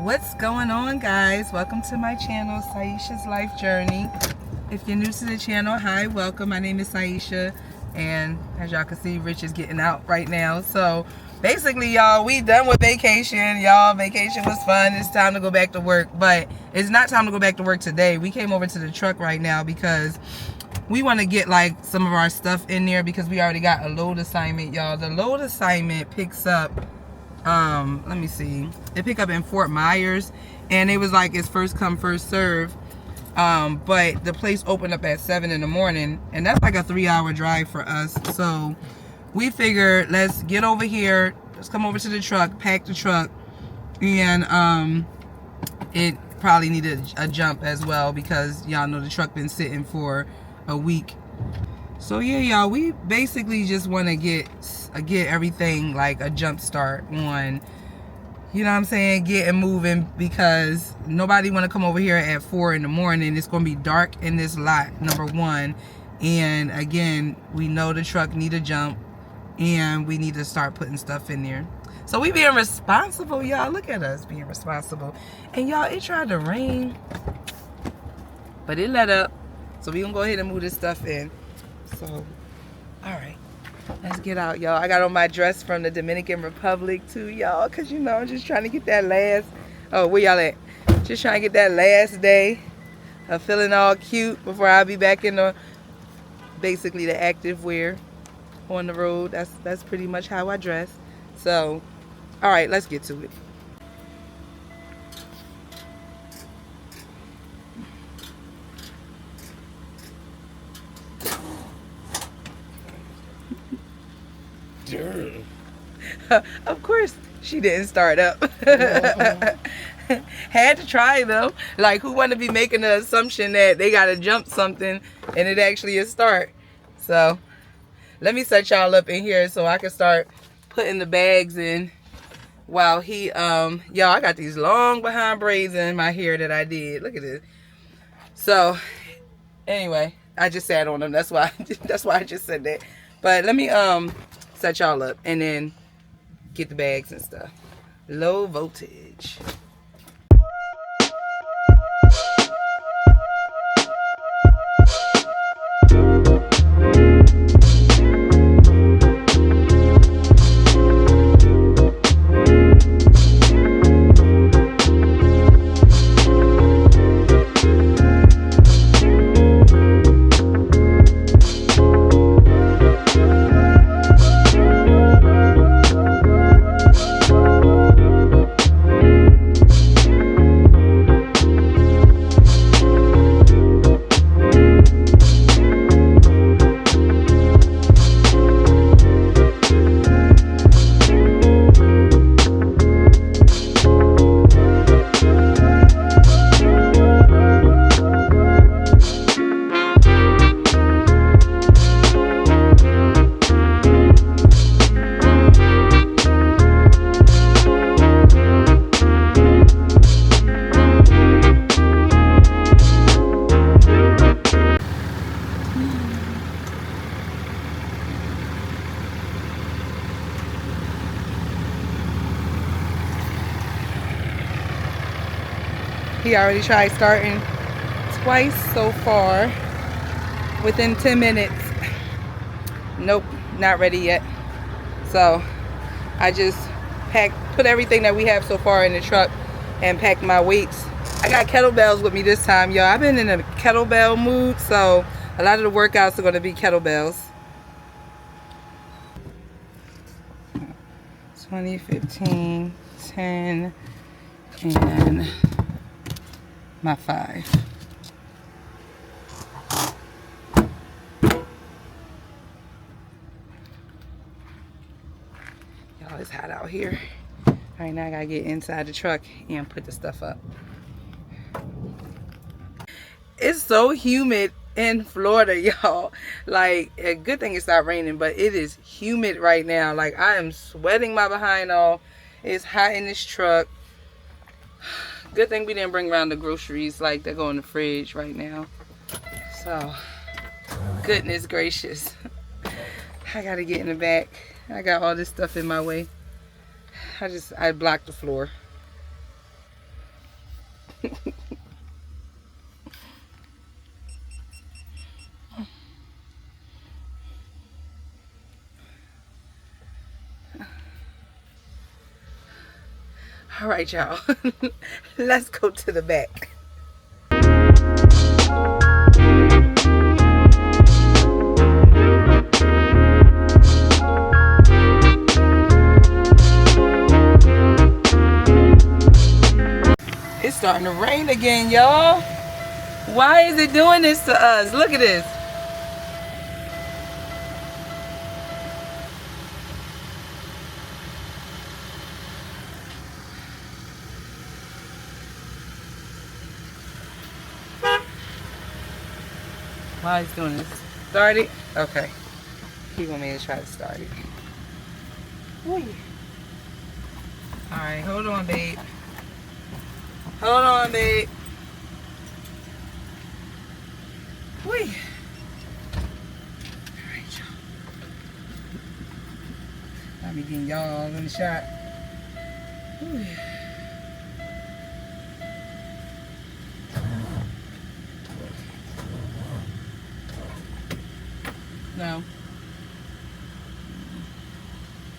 What's going on, guys? Welcome to my channel, Saisha's Life Journey. If you're new to the channel, hi, welcome. My name is Saisha, and as y'all can see, Rich is getting out right now. So basically, y'all, we done with vacation. Y'all, vacation was fun. It's time to go back to work, but it's not time to go back to work today. We came over to the truck right now because we want to get like some of our stuff in there because we already got a load assignment, y'all. The load assignment picks up let me see, it picked up in Fort Myers, and it was like it's first come first serve, but the place opened up at 7 in the morning, and that's like a 3-hour drive for us. So we figured, let's get over here, let's come over to the truck, pack the truck, and it probably needed a jump as well because y'all know the truck been sitting for a week. So yeah, y'all, we basically just want to get everything like a jump start on, you know what I'm saying, getting moving, because nobody want to come over here at 4 in the morning. It's going to be dark in this lot, number one, and again, we know the truck need a jump, and we need to start putting stuff in there. So we being responsible, y'all. Look at us being responsible. And y'all, it tried to rain, but it let up, so we gonna go ahead and move this stuff in. So, all right, let's get out, y'all. I got on my dress from the Dominican Republic too, y'all, because you know I'm just trying to get that last, oh, where y'all at? Just trying to get that last day of feeling all cute before I'll be back in the, basically the active wear on the road. That's pretty much how I dress. So, all right, let's get to it. Of course she didn't start up. Had to try though. Like, who want to be making the assumption that they gotta jump something and it actually is start? So let me set y'all up in here so I can start putting the bags in while he y'all, I got these long behind braids in my hair that I did. Look at this. So anyway, I just sat on them. That's why I just said that. But let me set y'all up and then get the bags and stuff. Low voltage. He already tried starting twice so far within 10 minutes. Nope, not ready yet. So I just put everything that we have so far in the truck and packed my weights. I got kettlebells with me this time, y'all. I've been in a kettlebell mood, so a lot of the workouts are going to be kettlebells. 20, 15, 10, and my 5. Y'all, it's hot out here. All right, now I gotta get inside the truck and put the stuff up. It's so humid in Florida, y'all. Like, a good thing it stopped raining, but it is humid right now. Like, I am sweating my behind off. It's hot in this truck. Good thing we didn't bring around the groceries, like they go in the fridge right now. So, goodness gracious. I gotta get in the back. I got all this stuff in my way. I blocked the floor. All right, y'all. Let's go to the back. It's starting to rain again, y'all. Why is it doing this to us? Look at this. Why is it doing this? Start it? Okay. He want me to try to start it. Alright, hold on, babe. Hold on, babe. Whee. Alright, y'all. I'll be getting y'all all in the shot. Whee. No.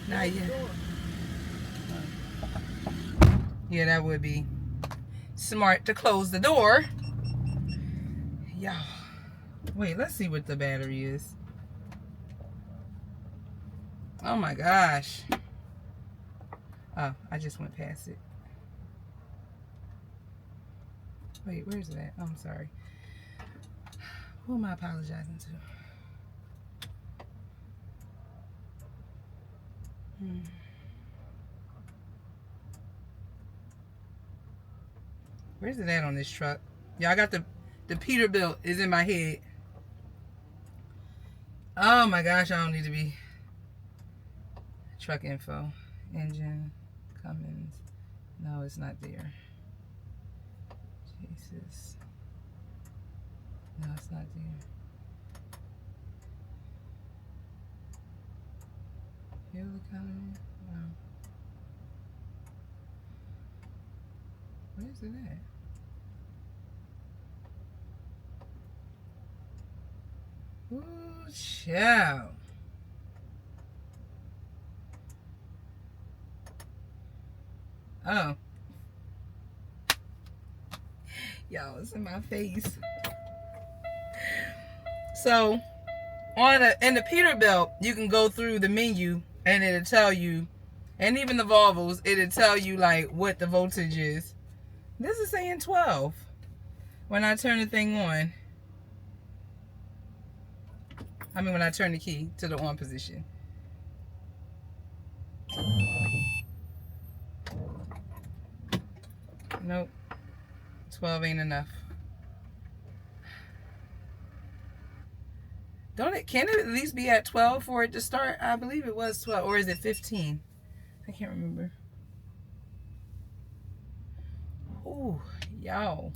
Not yet. Yeah, that would be smart to close the door. Y'all. Wait, let's see what the battery is. Oh my gosh. Oh, I just went past it. Wait, where's that? Oh, I'm sorry. Who am I apologizing to? Where's it at on this truck? Yeah, I got the Peterbilt is in my head. Oh my gosh, I don't need to be. Truck info. Engine. Cummins. No, it's not there. Jesus. No, it's not there. Fuel economy? No. Where's it at? Ooh, child. Oh. Y'all, it's in my face. So, in the Peterbilt, you can go through the menu and it'll tell you, and even the Volvos, it'll tell you like what the voltage is. This is saying 12 when I turn the thing on. I mean, when I turn the key to the on position. Nope. 12 ain't enough. Can it at least be at 12 for it to start? I believe it was 12. Or is it 15? I can't remember. Ooh, y'all.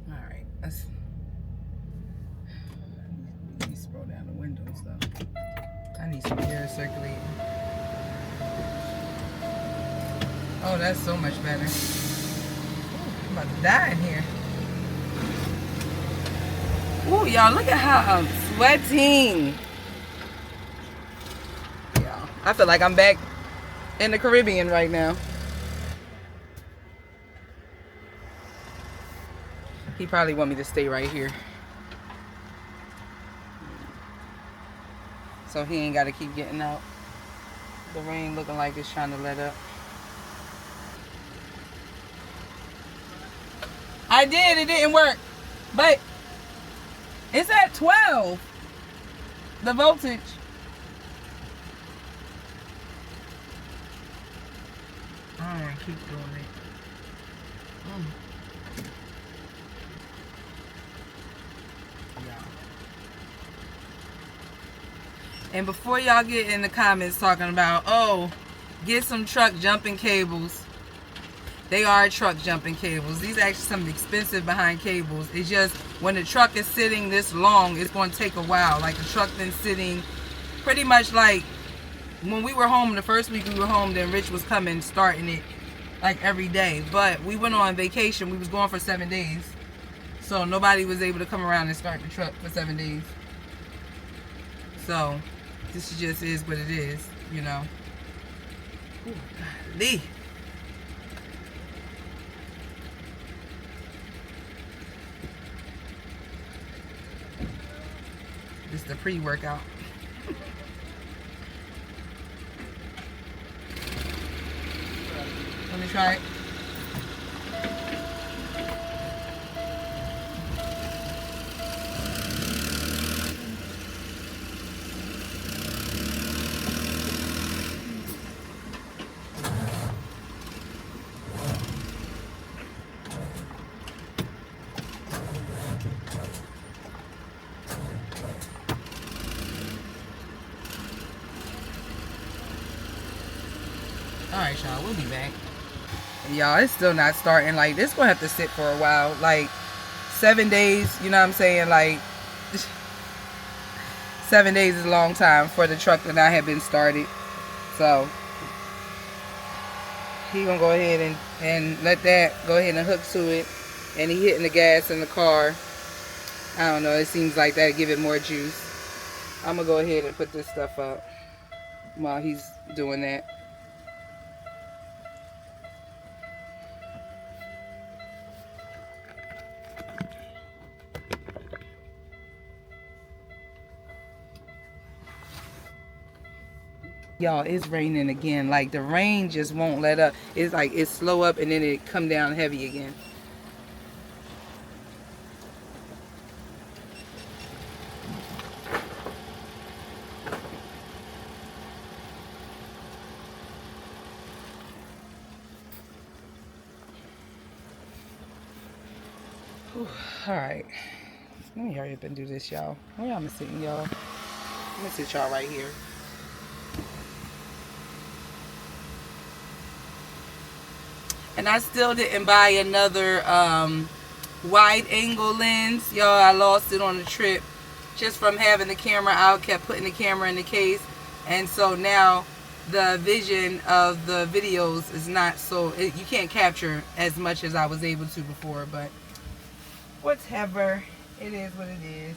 Alright, let's. Let me scroll down the windows though. I need some air circulating. Oh, that's so much better. Ooh, I'm about to die in here. Ooh, y'all, look at how I'm sweating. Y'all, I feel like I'm back in the Caribbean right now. He probably want me to stay right here. So he ain't got to keep getting out. The rain looking like it's trying to let up. I did, it didn't work. But it's at 12. The voltage. I don't want to keep doing it. And before y'all get in the comments talking about, oh, get some truck jumping cables. They are truck jumping cables. These are actually some expensive behind cables. It's just when the truck is sitting this long, it's going to take a while. Like the truck been sitting pretty much like when we were home, the first week we were home, then Rich was coming, starting it like every day. But we went on vacation. We was going for 7 days. So nobody was able to come around and start the truck for 7 days. So this just is what it is, you know. Ooh, golly. This is the pre-workout. Let me try it. Alright, y'all, we'll be back. Y'all, it's still not starting. Like, this gonna have to sit for a while. Like, 7 days, you know what I'm saying? Like, 7 days is a long time for the truck that I have been started. So, he gonna go ahead and let that go ahead and hook to it. And he hitting the gas in the car. I don't know, it seems like that'll give it more juice. I'm gonna go ahead and put this stuff up while he's doing that. Y'all, it's raining again. Like, the rain just won't let up. It's like it's slow up and then it come down heavy again. All right, let me hurry up and do this, y'all. Where y'all sitting, y'all? I'm gonna sit y'all right here. And I still didn't buy another wide angle lens, y'all. I lost it on the trip just from having the camera out. Kept putting the camera in the case, and so now the vision of the videos is not so, you can't capture as much as I was able to before. But whatever, it is what it is.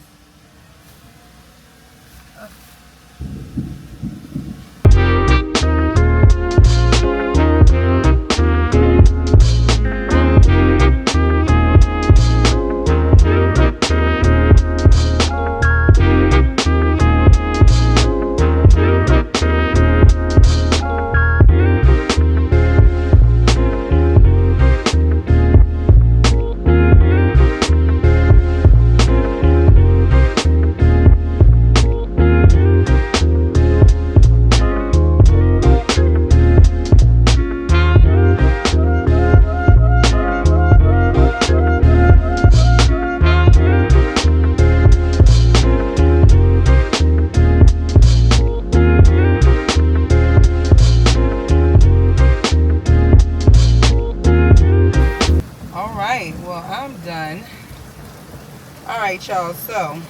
Y'all, so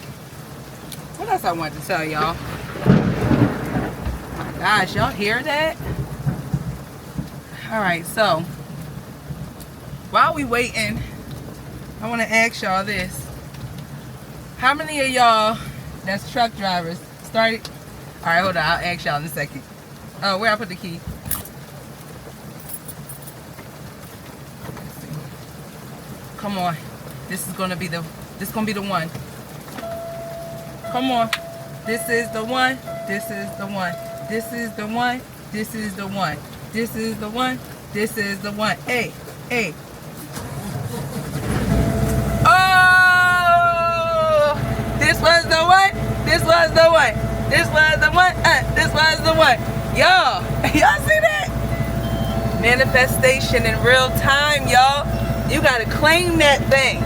what else I wanted to tell y'all? My gosh, y'all hear that? All right, so while we waiting, I want to ask y'all this: how many of y'all that's truck drivers started? All right, hold on, I'll ask y'all in a second. Oh, where I put the key? Come on, this is gonna be the. This is gonna be the one. Come on. This is the one. This is the one. This is the one. This is the one. This is the one. This is the one. Hey, hey. Oh! This was the one. This was the one. This was the one. This was the one. Y'all see that? Manifestation in real time, y'all. You gotta claim that thing.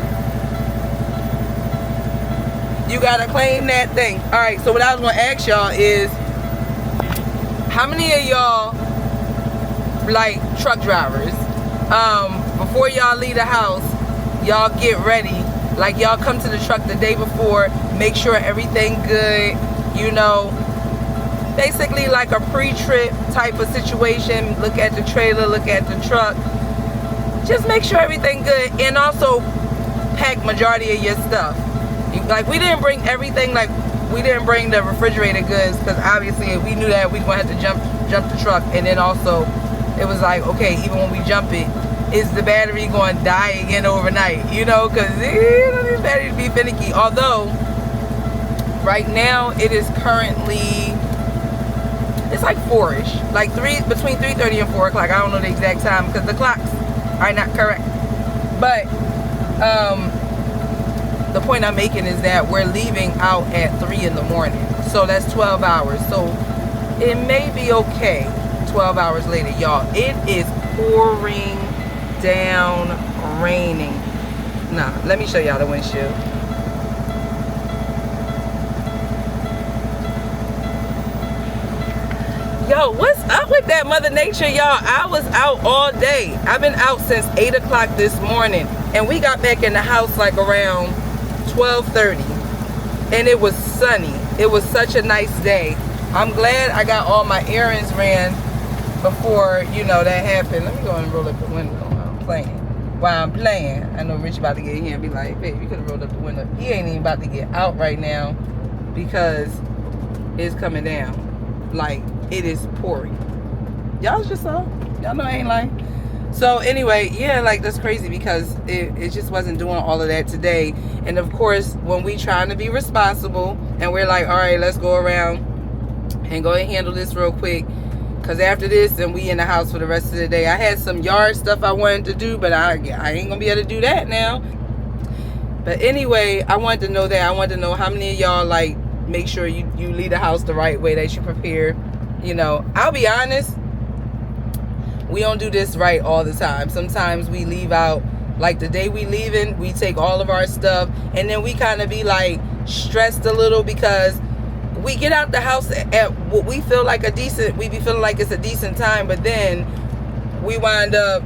You gotta claim that thing. All right, so what I was gonna ask y'all is, how many of y'all like truck drivers? Before y'all leave the house, y'all get ready. Like, y'all come to the truck the day before, make sure everything good, you know, basically like a pre-trip type of situation. Look at the trailer, look at the truck, just make sure everything good, and also pack majority of your stuff. Like, we didn't bring everything, like we didn't bring the refrigerated goods because obviously we knew that we were going to have to jump the truck, and then also it was like, okay, even when we jump it, is the battery going to die again overnight, you know, because these batteries be finicky. Although right now it is currently, it's like 4-ish, like between 3:30 and 4 o'clock. I don't know the exact time because the clocks are not correct, but the point I'm making is that we're leaving out at 3 in the morning, so that's 12 hours. So it may be okay 12 hours later, y'all. It is pouring down, raining. Nah, let me show y'all the windshield. Yo, what's up with that Mother Nature, y'all? I was out all day. I've been out since 8 o'clock this morning, and we got back in the house like around 12:30, and it was sunny. It was such a nice day. I'm glad I got all my errands ran before, you know, that happened. Let me go and roll up the window while I'm playing. I know Rich about to get in here and be like, babe, you could have rolled up the window. He ain't even about to get out right now because it's coming down. Like, it is pouring. Y'all just saw. Y'all know I ain't lying. So anyway, yeah, like, that's crazy because it just wasn't doing all of that today. And of course, when we trying to be responsible and we're like, all right, let's go around and go and handle this real quick, because after this, then we in the house for the rest of the day. I had some yard stuff I wanted to do, but I ain't gonna be able to do that now. But anyway, I wanted to know that. I wanted to know how many of y'all, like, make sure you leave the house the right way, that you prepare. You know, I'll be honest, we don't do this right all the time. Sometimes we leave out, like the day we leaving, we take all of our stuff, and then we kind of be like stressed a little because we get out the house at what we feel like we be feeling like it's a decent time, but then we wind up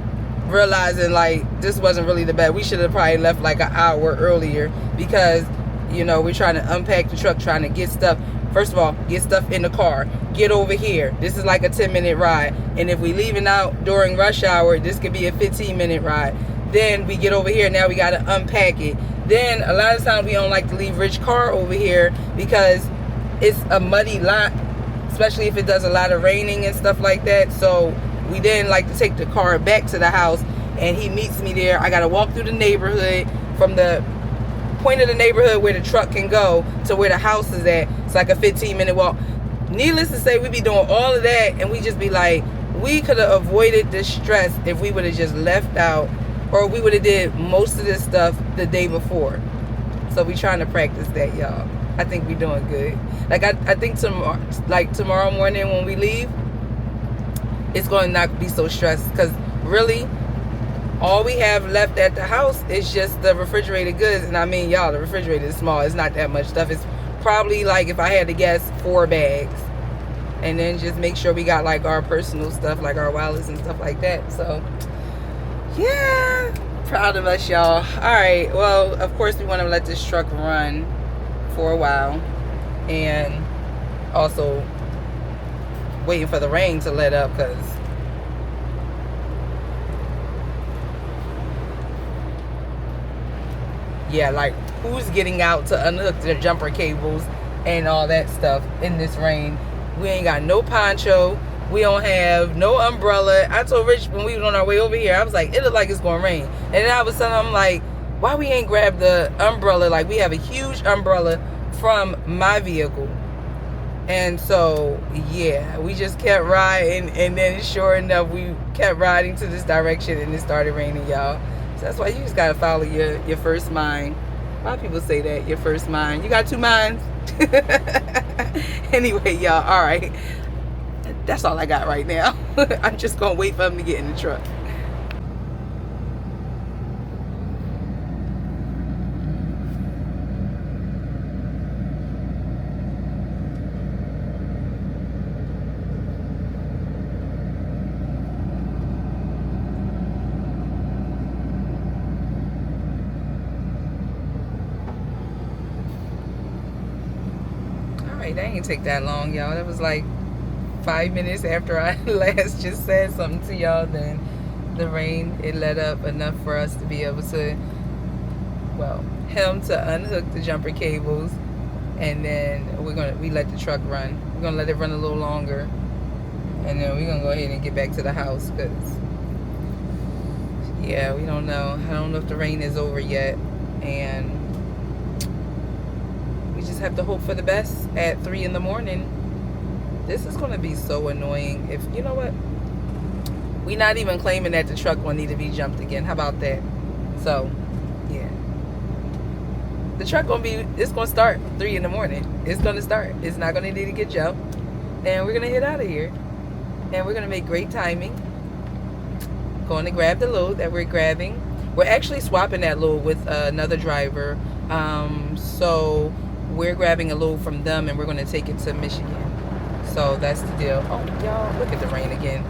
realizing like this wasn't really the best. We should have probably left like an hour earlier because, you know, we're trying to unpack the truck, trying to get stuff. First of all, get stuff in the car, get over here. This is like a 10-minute ride, and if we leaving out during rush hour, this could be a 15-minute ride. Then we get over here, now we got to unpack it. Then a lot of times we don't like to leave Rich car over here because it's a muddy lot, especially if it does a lot of raining and stuff like that. So we then like to take the car back to the house, and he meets me there. I gotta walk through the neighborhood from the point of the neighborhood where the truck can go to where the house is at. It's like a 15-minute walk. Needless to say, we be doing all of that, and we just be like, we could have avoided this stress if we would have just left out, or we would have did most of this stuff the day before. So we trying to practice that, y'all. I think we doing good. Like, I think tomorrow morning when we leave, it's going to not be so stressed, because really all we have left at the house is just the refrigerated goods. And I mean, y'all, the refrigerator is small. It's not that much stuff. It's probably, like, if I had to guess, 4 bags. And then just make sure we got like our personal stuff, like our wallets and stuff like that. So yeah, proud of us, y'all. All right, well, of course we want to let this truck run for a while, and also waiting for the rain to let up, because yeah, like, who's getting out to unhook their jumper cables and all that stuff in this rain? We ain't got no poncho, we don't have no umbrella. I told Rich when we was on our way over here, I was like, it look like it's gonna rain. And then I was telling him, like, why we ain't grabbed the umbrella? Like, we have a huge umbrella from my vehicle. And so yeah, we just kept riding, and then sure enough, we kept riding to this direction, and it started raining, y'all. So that's why you just gotta follow your first mind. A lot of people say that, your first mind. You got 2 minds. Anyway, y'all, all right, that's all I got right now. I'm just gonna wait for him to get in the truck. That ain't take that long, y'all. That was like 5 minutes after I last just said something to y'all, then the rain, it let up enough for us to be able to, well, him to unhook the jumper cables, and then we let the truck run. We're gonna let it run a little longer, and then we're gonna go ahead and get back to the house, because yeah, we don't know. I don't know if the rain is over yet, and we just have to hope for the best at 3 in the morning. This is gonna be so annoying. If you know what, we're not even claiming that the truck will need to be jumped again. How about that? So yeah, the truck it's gonna start 3 in the morning. It's gonna start. It's not gonna need to get jumped, and we're gonna head out of here, and we're gonna make great timing. Going to grab the load that we're grabbing. We're actually swapping that load with another driver, so we're grabbing a load from them, and we're gonna take it to Michigan. So that's the deal. Oh y'all, look at the rain again.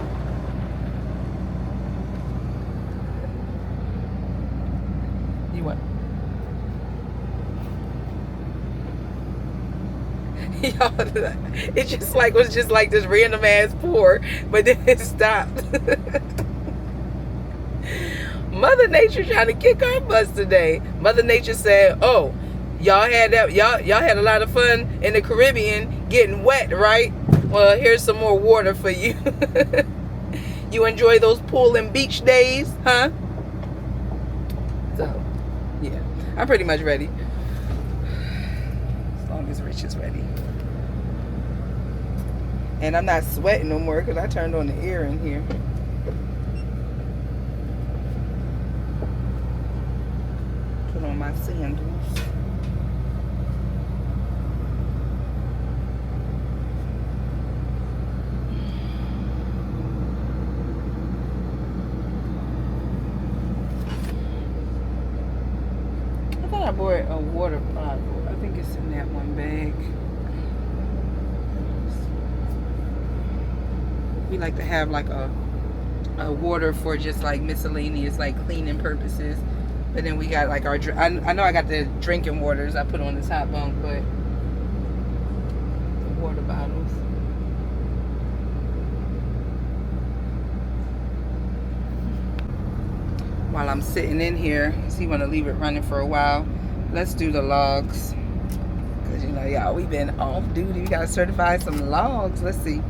You what? It just like was just like this random ass pour, but then it stopped. Mother Nature trying to kick our butts today. Mother Nature said, "Oh, y'all had a lot of fun in the Caribbean getting wet, right? Well, here's some more water for you. You enjoy those pool and beach days, huh?" So, yeah, I'm pretty much ready. As long as Rich is ready. And I'm not sweating no more because I turned on the air in here. Put on my sandals. I thought I bought a water bottle. I think it's in that one bag. We like to have like a water for just like miscellaneous, like cleaning purposes. But then we got like our, I know I got the drinking waters I put on the top bunk, but the water bottles. While I'm sitting in here, so you want to leave it running for a while. Let's do the logs. Because you know, y'all, we've been off duty. We got to certify some logs. Let's see.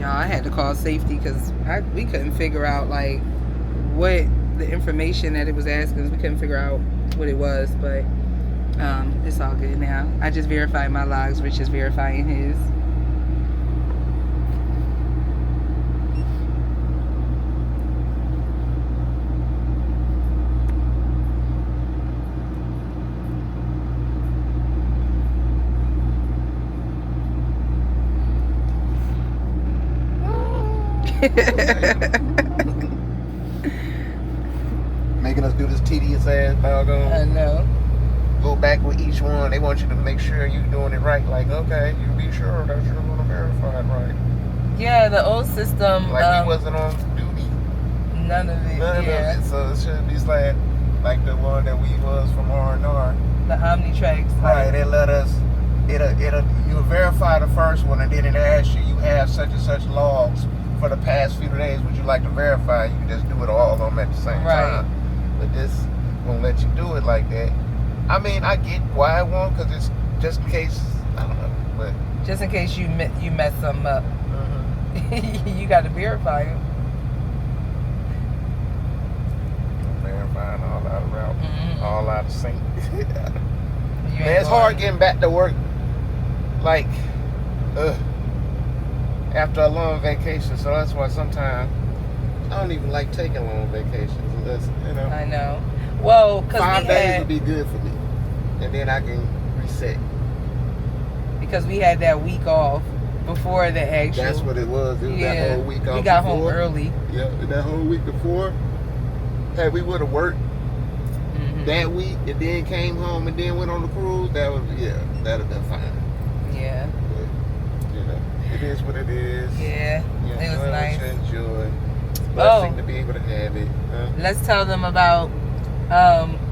I had to call safety because we couldn't figure out like what the information that it was asking. We couldn't figure out what it was, but it's all good now. I just verified my logs. Rich is verifying his. Making us do this tedious ass doggone. I know. Go back with each one. They want you to make sure you're doing it right. Like, okay, you be sure that you're going to verify it right. Yeah, the old system. Like we wasn't on duty. None of it. None of it. So it should be like the one that we was from R&R. The OmniTracks. Right. They let us. You verify the first one, and then it asks you have such and such logs for the past few days. Would you like to verify? You can just do it all of them at the same time. But this won't let you do it like that. I mean, I get why I won't, because it's just in case. I don't know, but just in case you mess something up, you got to verify them. Verifying all out of route, all out of sync. Man, it's hard getting back to work. Like, after a long vacation, so that's why sometimes I don't even like taking long vacations unless, you know. I know. Well, because 5 days would be good for me, and then I can reset. Because we had that week off before the actual. That's what it was. It was that whole week off. We got home early. Yeah, that whole week before. Hey, we would have worked. that week and then came home and then went on the cruise, that'd have been fine. Yeah. But, you know, it is what it is. Yeah. It was nice. Enjoy. Blessing to be able to have it. Let's tell them about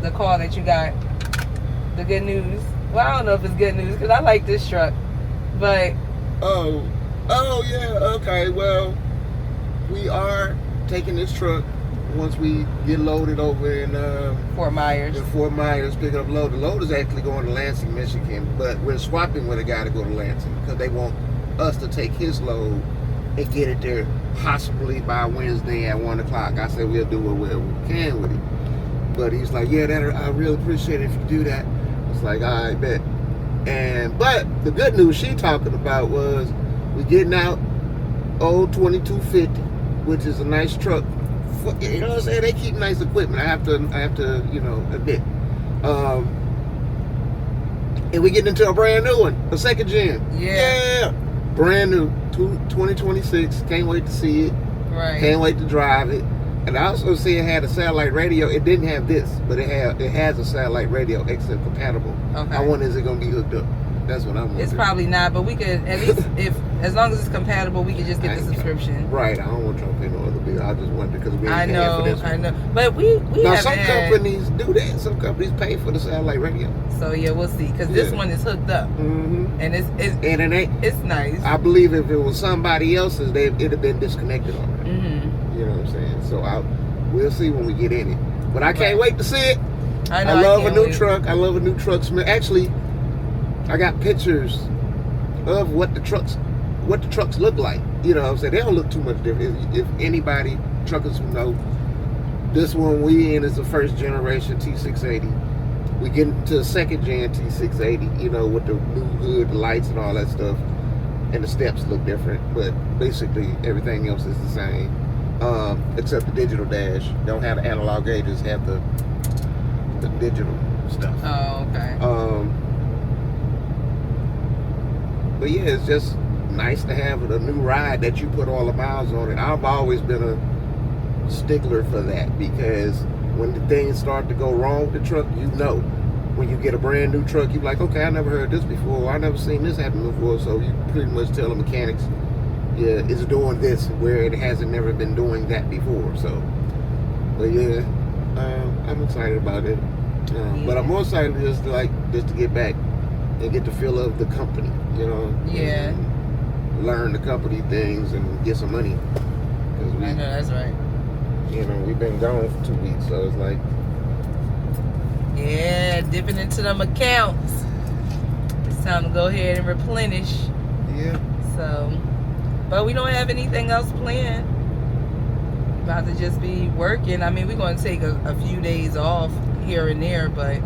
the call that you got. The good news. Well, I don't know if it's good news because I like this truck, but oh yeah, okay. Well, we are taking this truck once we get loaded over in Fort Myers. In Fort Myers, picking up load. The load is actually going to Lansing, Michigan, but we're swapping with a guy to go to Lansing because they want us to take his load and get it there possibly by Wednesday at 1 o'clock. I said we'll do what we can with it, but he's like, yeah, I really appreciate it if you do that. It's like, all right, bet. But the good news she talking about was we getting out old 2250, which is a nice truck. You know what I'm saying? They keep nice equipment. I have to, you know, admit. And we getting into a brand new one, a second gen. Yeah. Brand new, 2026. Can't wait to see it. Right. Can't wait to drive it. And I also see it had a satellite radio. It didn't have this, but it has a satellite radio, XM compatible. Okay. I wonder, is it gonna be hooked up? That's what I'm wondering. It's probably not, but we could at least, as long as it's compatible, we could just get the subscription. Right. I don't want y'all to pay no other bill. I just wonder because we ain't paying for this one. I know. But we now some companies do that. Some companies pay for the satellite radio. So yeah, we'll see. Because this one is hooked up, and it's nice. I believe if it was somebody else's, it'd have been disconnected already. You know what I'm saying? So we'll see when we get in it. But I can't wait to see it. I know. I love a new truck. I love a new truck. Actually, I got pictures of what the trucks look like. You know what I'm saying? They don't look too much different. If anybody, truckers who know, this one we in is the first generation T680. We get into the second gen T680, you know, with the new hood, the lights and all that stuff. And the steps look different, but basically everything else is the same. Except the digital dash. Don't have the analog gauges, have the digital stuff. Oh, okay. But yeah, it's just nice to have a new ride that you put all the miles on it. I've always been a stickler for that because when the things start to go wrong with the truck, you know. When you get a brand new truck, you're like, okay, I never heard this before. I never seen this happen before. So you pretty much tell the mechanics, yeah, it's doing this where it hasn't never been doing that before. So, but yeah, I'm excited about it. But I'm more excited just to get back and get the feel of the company, you know. Yeah. Learn the company things and get some money. I know, that's right. You know, we've been gone for 2 weeks, so it's like. Yeah, dipping into them accounts. It's time to go ahead and replenish. Yeah. So, but we don't have anything else planned. About to just be working. I mean, we're going to take a few days off here and there, but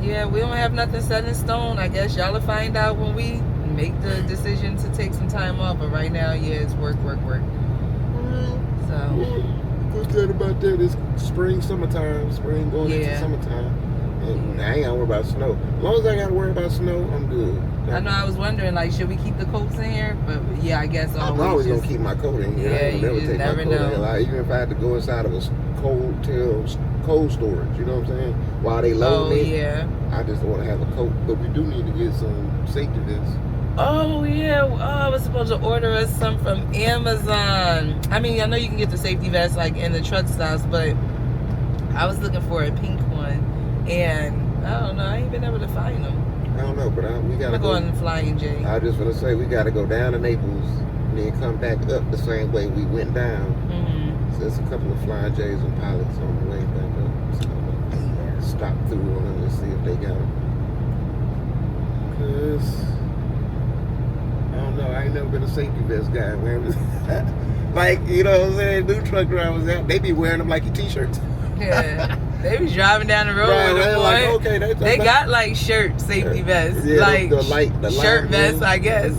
yeah, we don't have nothing set in stone. I guess y'all will find out when we make the decision to take some time off. But right now, yeah, it's work. So. What's good about that is summertime. Spring going into summertime. And I ain't gotta worry about snow. As long as I gotta worry about snow, I'm good. I know, I was wondering, like, should we keep the coats in here? But yeah, I guess I'm always gonna keep my coat in here. Yeah, I never take never my coat know. in. Like, even if I had to go inside of a cold storage, you know what I'm saying? While they load it. Yeah. I just want to have a coat. But we do need to get some safety vests. Oh yeah, I was supposed to order us some from Amazon. I mean, I know you can get the safety vest like in the truck stops, but I was looking for a pink one, and I don't know, I ain't been able to find them. I don't know, but we gotta go on the Flying J. I just want to say we gotta go down to Naples and then come back up the same way we went down. So there's a couple of Flying J's and pilots on the way back up. So I'm gonna stop through on them and see if they got them. Cause I don't know, I ain't never been a safety vest guy, man. Like, you know what I'm saying? New truck drivers out, they be wearing them like your t-shirts. Yeah. They be driving down the road right, with them, like, okay, they got like shirt safety vests. Yeah, like the shirt vests, I guess.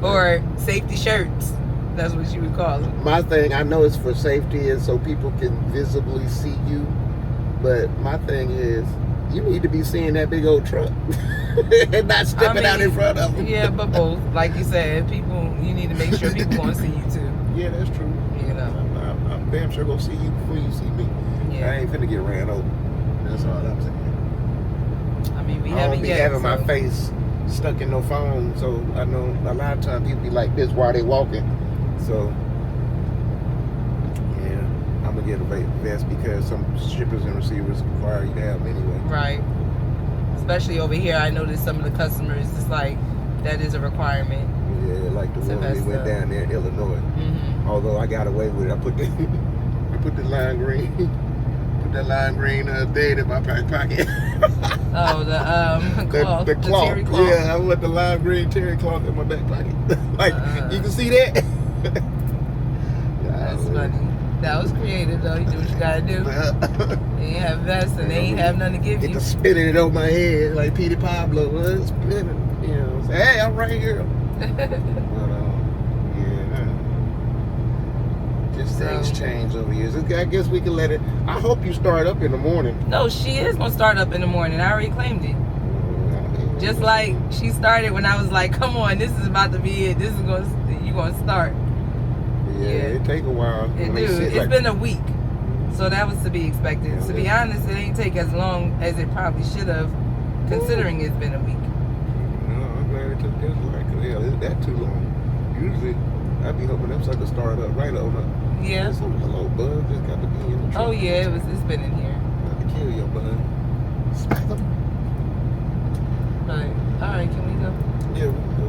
Or safety shirts. That's what you would call them. My thing, I know it's for safety and so people can visibly see you. But my thing is, you need to be seeing that big old truck and not stepping out in front of them. Yeah, but both. Like you said, you need to make sure people want to see you too. Yeah, that's true. You know. I'm damn sure gonna see you before you see me. Yeah. Yeah. I ain't finna get ran over. That's all I'm saying. I mean, we I haven't don't be yet. having So. my face stuck in no phone, so I know a lot of times people be like this while they walking. So yeah, I'm gonna get a vest because some shippers and receivers require you to have them anyway. Right. Especially over here, I noticed some of the customers, it's like that is a requirement. Yeah, like the one we went down there in Illinois. Mm-hmm. Although I got away with it, I put the lime green, put that lime green dead in my back pocket. Oh, the cloth, the cloth. terry cloth. Yeah, I put the lime green terry cloth in my back pocket. Like you can see that. That's funny. That was creative though. You do what you gotta do. They ain't have vests and they ain't have nothing to give Get you. to spinning it over my head like Petey Pablo. Spinning, you know. Say, hey, I'm right here. But yeah, just things change over years. I guess we can let it. I hope you start up in the morning. No, she is gonna start up in the morning. I already claimed it. Just like she started when I was like, "Come on, this is about to be it. This is you gonna start." Yeah, it take a while. It do. It's been a week, so that was to be expected. Yeah, to be honest, it ain't take as long as it probably should have, considering it's been a week. No, I'm glad it took this long. Cause hell, is that too long? Usually, I'd be hoping them suckers start up right on up. Yeah. Some little bug just got to be in the truck. Oh yeah, it's been in here. Got to kill your bug. Smack them. All right, can we go? Yeah, we can go.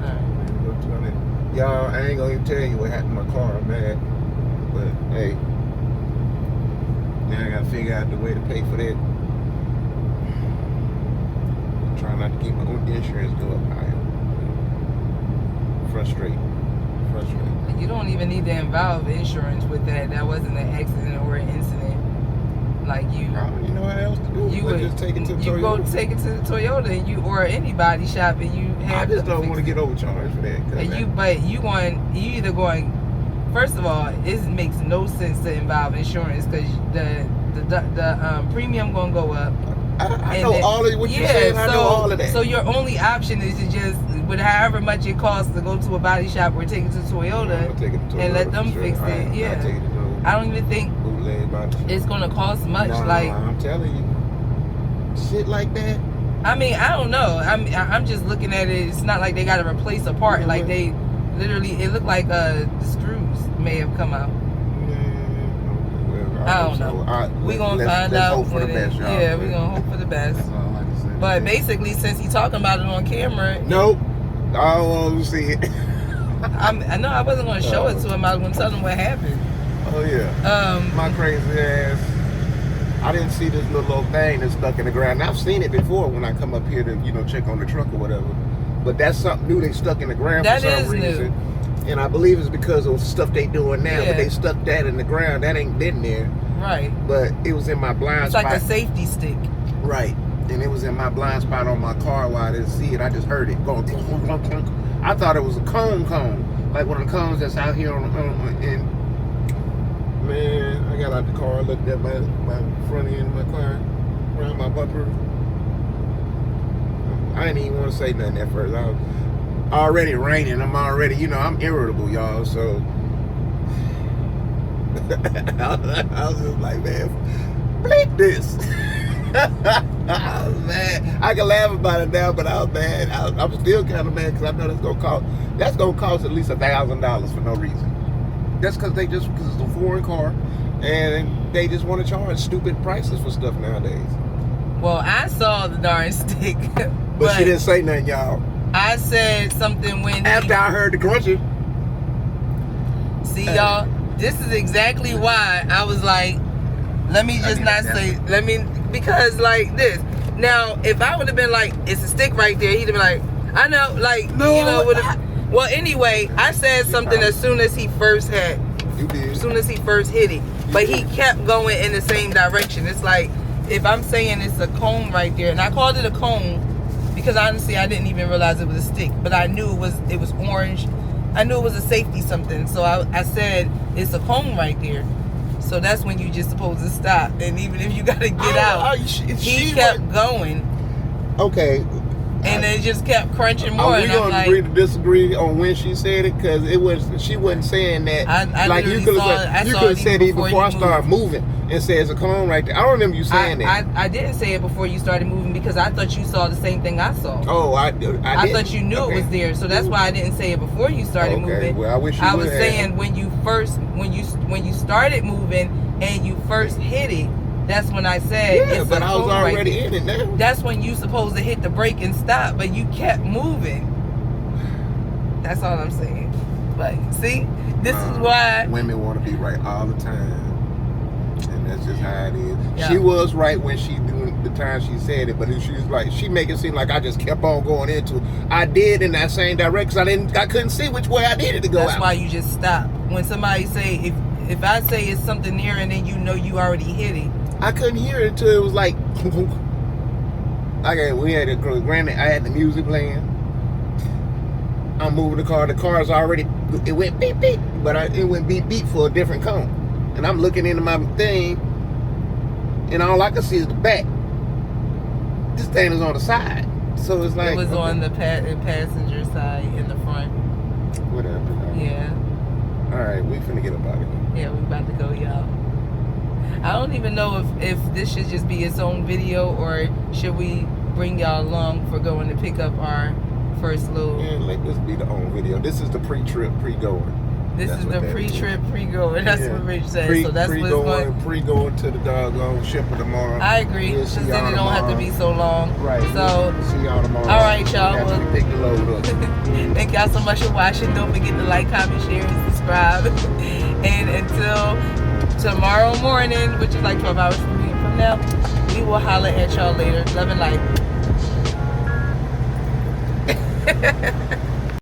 All right. We'll go to it. Y'all, I ain't gonna even tell you what happened to my car. I'm mad, but hey, now I gotta figure out the way to pay for that. I'm trying not to keep my own insurance go up higher. Frustrating. You don't even need to involve insurance with that. That wasn't an accident or an incident. Like you. I don't even know how else to do it. You would just take it to the you Toyota. go take it to the Toyota and you or anybody shop and you have. I just don't want to get overcharged for that. And you either going. First of all, it makes no sense to involve insurance because the premium gonna go up. I know all of what you're saying. I know all of that. So your only option is to just, with however much it costs to go to a body shop or take it to Toyota, and let them fix it. Yeah. I don't even think it's gonna cost much. Nah, like I'm telling you, shit like that. I mean, I don't know. I'm just looking at it. It's not like they got to replace a part. Yeah, like they literally, it looked like the screws may have come out. Well, I don't know. We gonna find out. Hope for the best, y'all. Yeah, we gonna hope for the best. That's all I can say. But basically, since he's talking about it on camera, nope, I don't want to see it. I know I wasn't gonna show it to him. I was gonna tell him what happened. Oh yeah. My crazy ass. I didn't see this little old thing that's stuck in the ground. And I've seen it before when I come up here to check on the truck or whatever. But that's something new. They stuck in the ground for some reason. New. And I believe it's because of stuff they doing now. Yeah. But they stuck that in the ground. That ain't been there. Right. But it was in my blind spot. It's like a safety stick. Right. And it was in my blind spot on my car while I didn't see it. I just heard it going clunk, clunk, clunk, clunk. I thought it was a cone. Like one of the cones that's out here and man, I got out the car, looked at my front end of my car, around my bumper. I didn't even want to say nothing at first. I was already raining. I'm already, I'm irritable, y'all. So I was just like, man, bleep this. I was mad. I can laugh about it now, but I was mad. I'm still kind of mad because I know that's gonna cost at least $1,000 for no reason. That's because it's a foreign car, and they just want to charge stupid prices for stuff nowadays. Well, I saw the darn stick, but she didn't say nothing, y'all. I said something when after I heard the crunching. See, y'all, this is exactly why I was like, let me just not say, because like this. Now, if I would have been like, it's a stick right there, he'd have been like, I know, like, no, well, anyway, I said something as soon as he first hit it, but he kept going in the same direction. It's like, if I'm saying it's a cone right there, and I called it a cone because honestly I didn't even realize it was a stick, but I knew it was orange. I knew it was a safety something, so I said it's a cone right there. So that's when you just supposed to stop, and even if you got to get out, he kept going. Okay, and it just kept crunching more. Are we gonna agree to disagree on when she said it? Because she wasn't saying that. I like you could have said it before I started moving and says a cologne right there. I don't remember you saying that. I didn't say it before you started moving because I thought you saw the same thing I saw. Oh, I thought you knew it was there, so that's why I didn't say it before you started moving. Well, I wish you I was saying when you started moving and you first hit it. That's when I said it's but I was already right in it now. That's when you supposed to hit the brake and stop, but you kept moving. That's all I'm saying. But see, this is why women want to be right all the time, and that's just how it is. Yeah. She was right when she doing the time she said it, but she was like she make it seem like I just kept on going into it. I did in that same direction. I couldn't see which way I needed to go. That's why you just stop. When somebody say if I say it's something near and then you know you already hit it. I couldn't hear it until it was like, okay, we had granted, I had the music playing. I'm moving the car. The car's already, it went beep beep, but it went beep beep for a different cone. And I'm looking into my thing, and all I can see is the back. This thing is on the side, so it's like it was on the passenger side in the front. Whatever. Yeah. All right, we finna get up out of here. Yeah, we about to go, y'all. I don't even know if this should just be its own video or should we bring y'all along for going to pick up our first load. Yeah, let this be the own video. This is the pre-trip, pre-going. This is the pre-trip, pre-going. That's what Rich said. So that's what's going. Pre-going to the doggone shipper tomorrow. I agree. Because then it don't have to be so long. Right. So see y'all tomorrow. All right, y'all. After we pick the load up. Thank y'all so much for watching. Don't forget to like, comment, share, and subscribe. And until tomorrow morning, which is like 12 hours from now, we will holler at y'all later. Love and light.